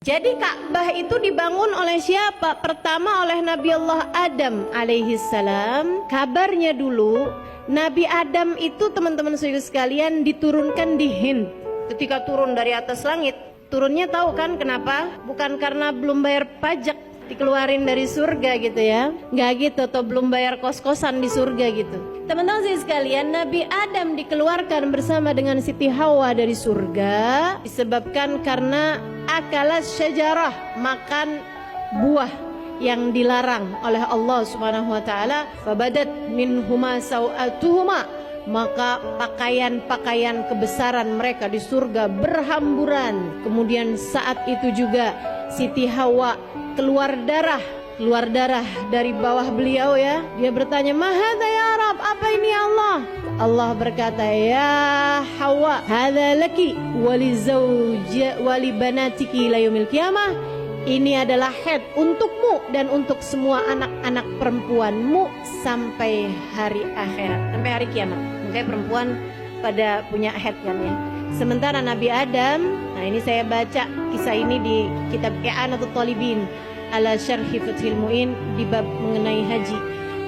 Jadi Ka'bah itu dibangun oleh siapa? Pertama oleh Nabi Allah Adam alaihi salam. Kabarnya dulu Nabi Adam itu, teman-teman sekalian, diturunkan di Hind. Ketika turun dari atas langit, turunnya tahu kan kenapa? Bukan karena belum bayar pajak dikeluarin dari surga gitu ya, nggak gitu, atau belum bayar kos-kosan di surga gitu. Teman-teman sekalian, Nabi Adam dikeluarkan bersama dengan Siti Hawa dari surga disebabkan karena akalat syajarah, makan buah yang dilarang oleh Allah Subhanahu wa taala. Fabadat minhuma sau'atuhuma, maka pakaian-pakaian kebesaran mereka di surga berhamburan. Kemudian saat itu juga Siti Hawa keluar darah dari bawah beliau ya. Dia bertanya, "Mahadza ya Rab? Apa ini ya Allah?" Allah berkata, "Ya Hawa, hadza laki wa li zawji wa li banatiki ila yaumil qiyamah." Ini adalah head untukmu dan untuk semua anak-anak perempuanmu sampai hari akhirat, sampai hari kiamat. Makanya perempuan pada punya head kan ya. Sementara Nabi Adam, nah ini saya baca kisah ini di kitab I'anatul Talibin ala Syarhi Fathil Mu'in di bab mengenai haji.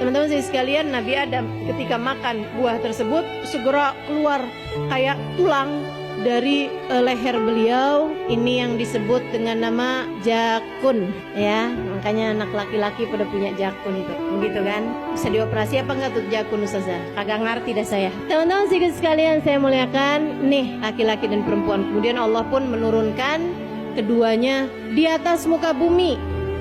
Teman-teman sekalian, Nabi Adam ketika makan buah tersebut segera keluar kayak tulang dari leher beliau. Ini yang disebut dengan nama jakun ya. Makanya anak laki-laki pada punya jakun tuh, begitu kan? Bisa dioperasi apa enggak tuh jakun, Ustazah? Kagak ngerti dah saya. Teman-teman sekalian saya muliakan, nih laki-laki dan perempuan. Kemudian Allah pun menurunkan keduanya di atas muka bumi.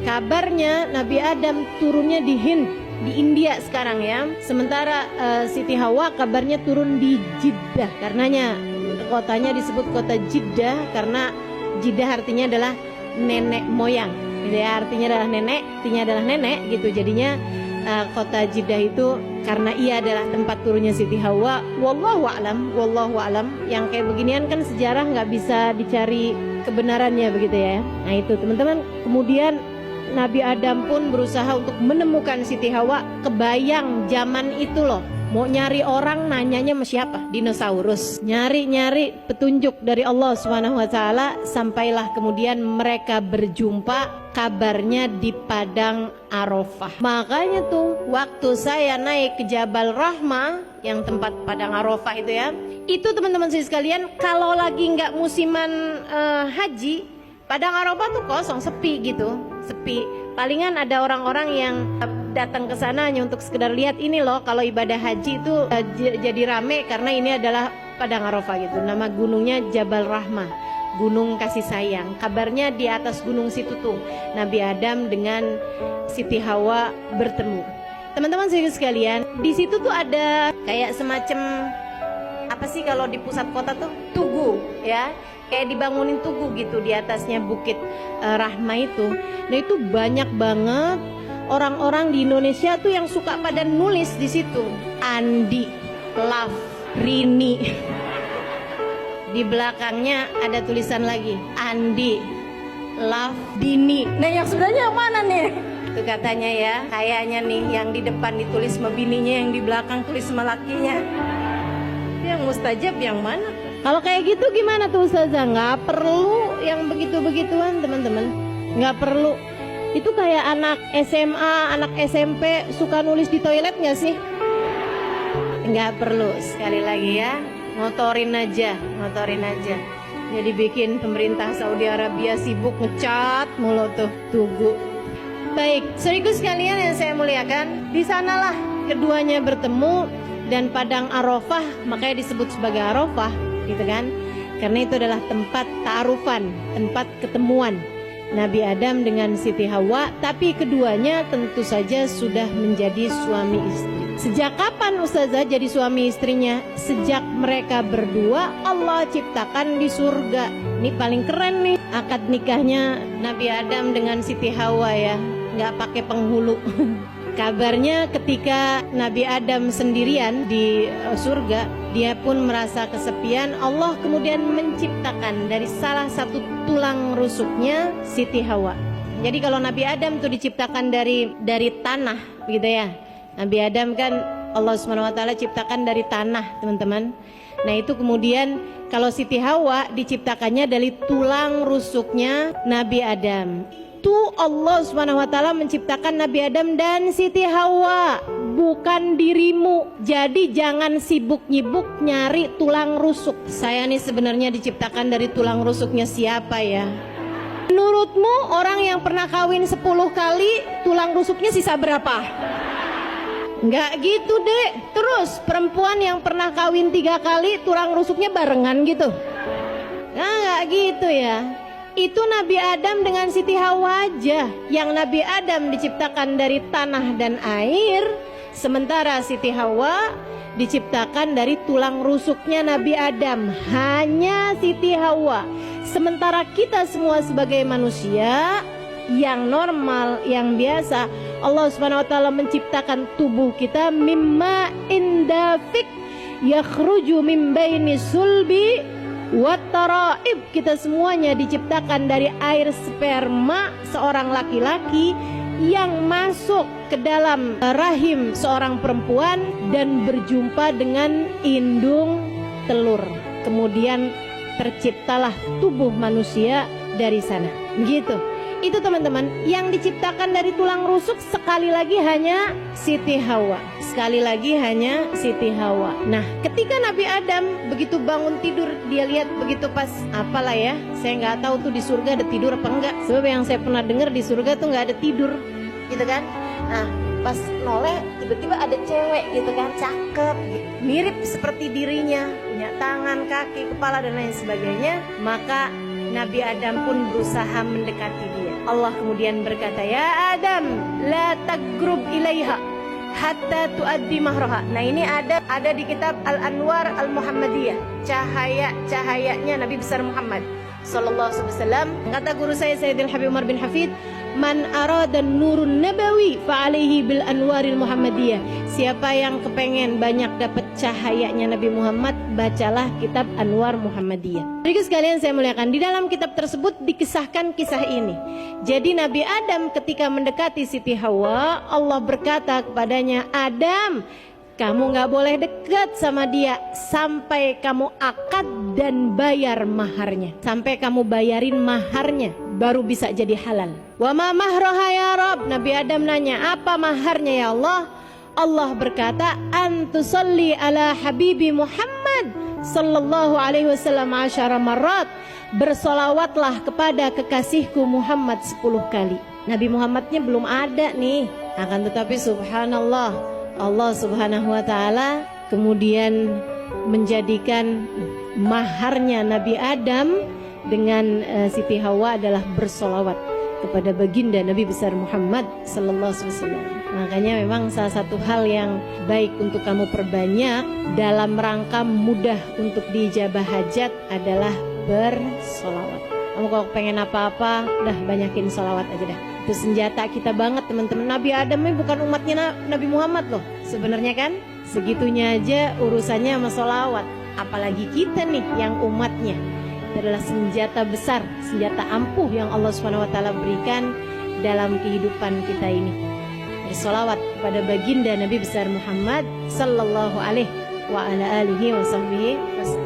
Kabarnya Nabi Adam turunnya di Hind, di India sekarang ya. Sementara Siti Hawa kabarnya turun di Jeddah. Karenanya kotanya disebut kota Jeddah karena Jeddah artinya adalah nenek moyang. Gitu ya, artinya adalah nenek gitu. Jadinya kota Jeddah itu karena ia adalah tempat turunnya Siti Hawa. Wallahu a'lam. Yang kayak beginian kan sejarah nggak bisa dicari kebenarannya begitu ya. Nah itu teman-teman. Kemudian Nabi Adam pun berusaha untuk menemukan Siti Hawa. Kebayang zaman itu loh, mau nyari orang nanyanya sama siapa? Dinosaurus. Nyari petunjuk dari Allah Subhanahu wa taala, sampailah kemudian mereka berjumpa, kabarnya di padang Arafah. Makanya tuh waktu saya naik ke Jabal Rahmah yang tempat padang Arafah itu ya, itu teman-teman sekalian, kalau lagi nggak musiman haji, padang Arafah tuh kosong, sepi gitu, sepi. Palingan ada orang-orang yang datang ke sana hanya untuk sekedar lihat ini loh. Kalau ibadah haji itu jadi rame karena ini adalah padang Arafah gitu. Nama gunungnya Jabal Rahmah, gunung kasih sayang. Kabarnya di atas gunung situ tuh Nabi Adam dengan Siti Hawa bertemu. Teman-teman sekalian, di situ tuh ada kayak semacam apa sih kalau di pusat kota tuh, tugu ya, kayak dibangunin tugu gitu di atasnya bukit Rahmah itu. Nah itu banyak banget orang-orang di Indonesia tuh yang suka pada nulis di situ, Andi, Love, Rini. Di belakangnya ada tulisan lagi, Andi, Love, Dini. Nah yang sebenarnya yang mana nih? Itu katanya ya, kayaknya nih yang di depan ditulis sama bininya, yang di belakang tulis sama lakinya. Yang mustajab yang mana? Kalau kayak gitu gimana tuh Ustazah? Nggak perlu yang begitu-begituan teman-teman, nggak perlu. Itu kayak anak SMA, anak SMP suka nulis di toilet nggak sih? Nggak perlu. Sekali lagi ya, ngotorin aja. Jadi bikin pemerintah Saudi Arabia sibuk ngecat mulu tuh tugu. Baik, saudaraku sekalian yang saya muliakan, di sanalah keduanya bertemu dan padang Arafah, makanya disebut sebagai Arafah, gitu kan? Karena itu adalah tempat ta'arufan, tempat ketemuan Nabi Adam dengan Siti Hawa. Tapi keduanya tentu saja sudah menjadi suami istri. Sejak kapan Ustazah jadi suami istrinya? Sejak mereka berdua Allah ciptakan di surga. Ini paling keren nih, akad nikahnya Nabi Adam dengan Siti Hawa ya, nggak pakai penghulu. Kabarnya ketika Nabi Adam sendirian di surga, dia pun merasa kesepian. Allah kemudian menciptakan dari salah satu tulang rusuknya Siti Hawa. Jadi kalau Nabi Adam itu diciptakan dari tanah gitu ya. Nabi Adam kan Allah SWT ciptakan dari tanah teman-teman. Nah itu kemudian kalau Siti Hawa diciptakannya dari tulang rusuknya Nabi Adam. Itu Allah SWT menciptakan Nabi Adam dan Siti Hawa, bukan dirimu. Jadi jangan sibuk nyibuk nyari tulang rusuk. Saya nih sebenarnya diciptakan dari tulang rusuknya siapa ya? Menurutmu orang yang pernah kawin 10 kali tulang rusuknya sisa berapa? Enggak gitu dek. Terus perempuan yang pernah kawin 3 kali tulang rusuknya barengan gitu? Nah enggak gitu ya. Itu Nabi Adam dengan Siti Hawa aja. Yang Nabi Adam diciptakan dari tanah dan air, sementara Siti Hawa diciptakan dari tulang rusuknya Nabi Adam. Hanya Siti Hawa. Sementara kita semua sebagai manusia yang normal, yang biasa, Allah SWT menciptakan tubuh kita mimma indafik yakhruju min baini sulbi wattaraib. Kita semuanya diciptakan dari air sperma seorang laki-laki yang masuk ke dalam rahim seorang perempuan dan berjumpa dengan indung telur. Kemudian terciptalah tubuh manusia dari sana. Begitu. Itu teman-teman, yang diciptakan dari tulang rusuk sekali lagi hanya Siti Hawa. Sekali lagi hanya Siti Hawa. Nah, ketika Nabi Adam begitu bangun tidur, dia lihat begitu pas apalah ya, saya nggak tahu tuh di surga ada tidur apa enggak. Sebab yang saya pernah dengar di surga tuh nggak ada tidur, gitu kan? Nah, pas noleh tiba-tiba ada cewek gitu kan, cakep, gitu. Mirip seperti dirinya, punya tangan, kaki, kepala dan lain sebagainya. Maka Nabi Adam pun berusaha mendekati dia. Allah kemudian berkata, ya Adam, la tagrub ilaiha hatta tuaddi mahraha. Nah ini ada di kitab Al-Anwar Al-Muhammadiyah, cahayanya Nabi besar Muhammad sallallahu alaihi wasallam. Kata guru saya Sayyidil Habib Umar bin Hafid, man arada nurun nabawi fa alaihi bil anwaril muhammadiyah. Siapa yang kepengen banyak dapat cahayanya Nabi Muhammad, bacalah kitab Anwar Muhammadiyah. Jadi sekalian saya muliakan, di dalam kitab tersebut dikisahkan kisah ini. Jadi Nabi Adam ketika mendekati Siti Hawa, Allah berkata kepadanya, Adam, kamu gak boleh dekat sama dia sampai kamu akad dan bayar maharnya. Sampai kamu bayarin maharnya, baru bisa jadi halal. Wa ma mahraha ya Rabb. Nabi Adam nanya, apa maharnya ya Allah? Allah berkata, antusalli ala habibi Muhammad sallallahu alaihi wasallam asyara marrat. Bersolawatlah kepada kekasihku Muhammad 10 kali. Nabi Muhammadnya belum ada nih. Akan tetapi subhanallah, Allah subhanahu wa ta'ala kemudian menjadikan maharnya Nabi Adam dengan Siti Hawa adalah bersolawat kepada baginda Nabi besar Muhammad sallallahu alaihi wasallam. Makanya memang salah satu hal yang baik untuk kamu perbanyak dalam rangka mudah untuk diijabah hajat adalah bersolawat. Kamu kalau pengen apa-apa, udah banyakin solawat aja dah. Itu senjata kita banget teman-teman. Nabi Adam ini bukan umatnya Nabi Muhammad loh. Sebenarnya kan segitunya aja urusannya sama solawat. Apalagi kita nih yang umatnya. Itu adalah senjata besar, senjata ampuh yang Allah SWT berikan dalam kehidupan kita ini. Bersolawat kepada baginda Nabi besar Muhammad sallallahu alaihi wa ala alihi wa sahbihi wasallam.